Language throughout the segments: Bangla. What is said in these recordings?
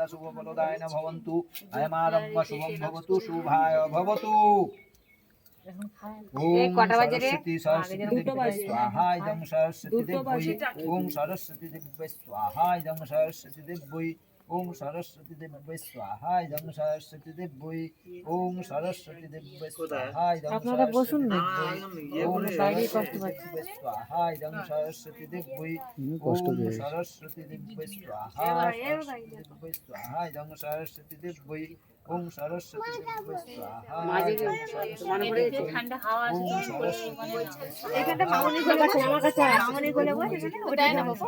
शुभफलदायिनः भवन्तु अयमारम्भ शुभं भवतु शुभाय भवतु। ओम सरस्वती सरस्वती दिव्य स्वाहा इदं सरस्वती दिव्यै ओम सरस्वती दिव्य स्वाहा इदं सरस्वती दिव्यै ओम सरस्वती दिव्य स्वाहा इदं सरस्वती दिव्यै ओम सरस्वती दिव्य स्वाहा इदं আপনারা বসুন না ओम বাইরে কষ্ট सरस्वती পাচ্ছি दिव्य स्वाहा इदं सरस्वती दिव्यै ओम सरस्वती दिव्य स्वाहा दिव्य स्वाहा इदं सरस्वती दिव्यै ओम सरस्वती दिव्य स्वाहा ঠান্ডা হাওয়া ओम আসছে सरस्वती এখানটা মামুনি কোলে বসে আমার কাছে মামুনি কোলে বসে ওটাই না বাবা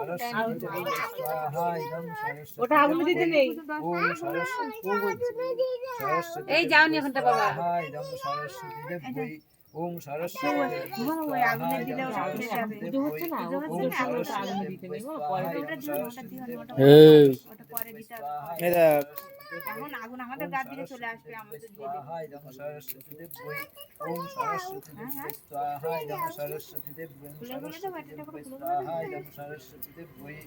ওটা আগুন দিতে নেই ओम सरस्वती এই যাওনি এখানটা বাবা सरस्वती दिव्यै ओम सरस्वती ওই আগুনে দিলে ওটা মিশে যাবে কিছু হচ্ছে না ओम ওটা আগুন দিতে নেই পরে ওটা দিও ওটা দিও ওটা পরে দিতে হবে এখন আগুন আমাদের গা দিকে চলে আসবে আমাদের দিয়ে দিবে सरस्वती दिव्यै ओम सरस्वती दिव्यै स्वाहा इदं सरस्वती दिव्यै स्वाहा इदं सरस्वती दिव्यै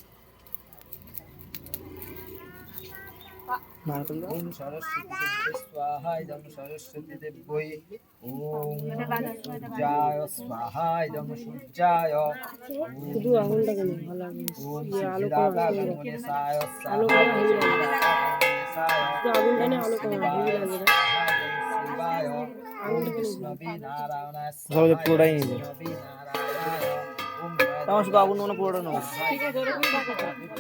ओम सरस्वती दिव्यै स्वाहा इदं सरस्वती दिव्यै ओम सूर्याय स्वाहा इदं सूर्याय শুধু আগুনটাকে নেই ভালো আগুন ओम আলো করা गणेशाय আলো করা হেভি লাগে শুধু আগুনটা নিয়ে আলো করা হেভি লাগে সব পুরোটাই নিয়ে আমার শুধু আগুন মনে পুরোটা নেবো ঠিক আছে ওরকম থাকে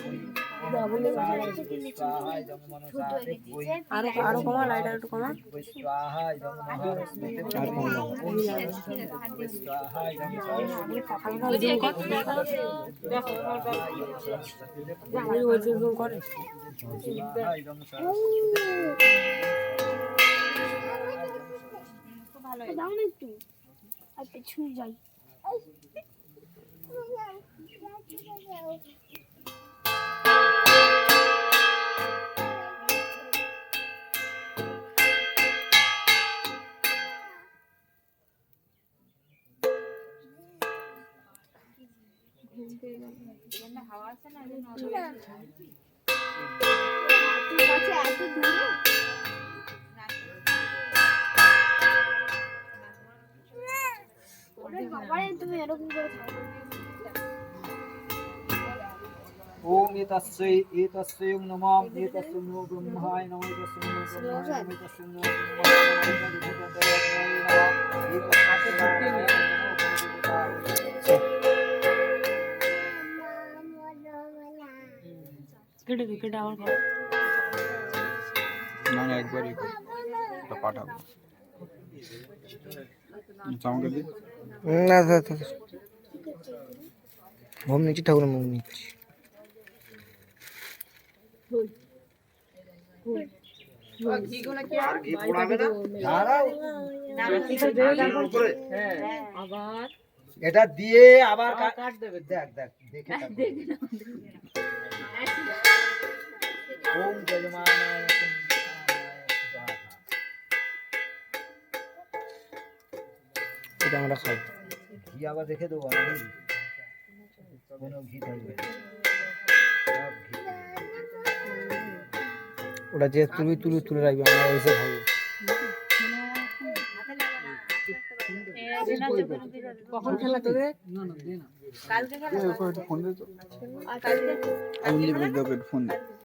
আরো কমা লাইট একটু কমা করে দাও না একটু আর পেছনে যাই হাওয়া আছে না এত দূরে তুমি এরকম করে ओम एतस्यै नमः एतस्यै नो ब्रह्माय नमः एतस्यै नो ब्रह्माय नमः एतस्यै नो কেটে দে কেটে আবার কর না না একবারই এটা পাঠাবো চামকে দি না ঘুম নিচ্ছি ঠাকুর মুখ নিচ্ছি আবার এটা দিয়ে আবার কাট দেবে দেখ দেখে ओम जजमानाय এটা আমরা খাই ঘি আবার রেখে দেবো কোনো ঘি থাকবে ওটা যে তুলে রাখবে আমরা ওইসে খাবো কখন খেলা তোদের কালকে ফোন দে তো ফোন দে